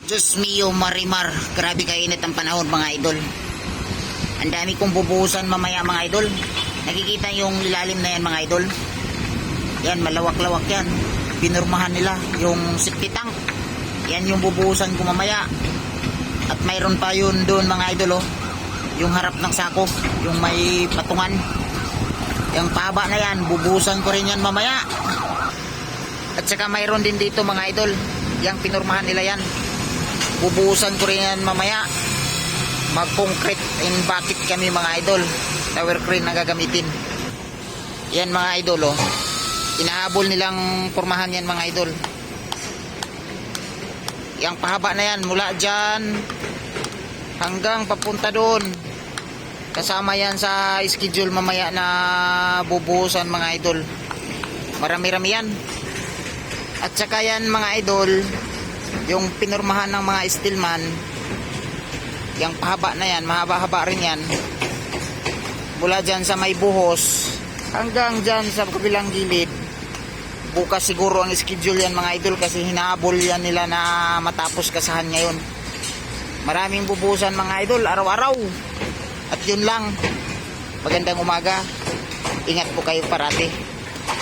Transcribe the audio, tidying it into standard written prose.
Diyos mio Marimar, grabe kainit ang panahon mga idol. Ang dami kong bubuhusan mamaya mga idol. Nakikita yung ilalim na yan mga idol. Yan, malawak-lawak yan. Pinurmahan nila yung safety tank. Yan yung bubuhusan ko mamaya. At mayroon pa yun doon mga idol oh. Yung harap ng sako, yung may patungan. Yung pahaba na yan, bubuhusan ko rin yan mamaya. At saka mayroon din dito mga idol. Yang pinurmahan nila yan. Bubuhusan ko rin yan mamaya. Mag-concrete in bucket kami mga idol. Tower crane na gagamitin. Yan mga idol oh. Inahabol nilang pormahan yan mga idol. Yang pahaba na yan mula dyan hanggang papunta doon. Kasama yan sa schedule mamaya na bubuhusan mga idol. Marami-rami yan. At saka yan mga idol, yung pinurmahan ng mga steelman, yung pahaba na yan, mahaba-haba rin yan. Mula dyan sa may buhos hanggang dyan sa kabilang gilid. Bukas siguro ang schedule yan mga idol kasi hinahabol yan nila na matapos kasahan ngayon. Maraming bubuhusan mga idol araw-araw. At yun lang. Magandang umaga. Ingat po kayo parati.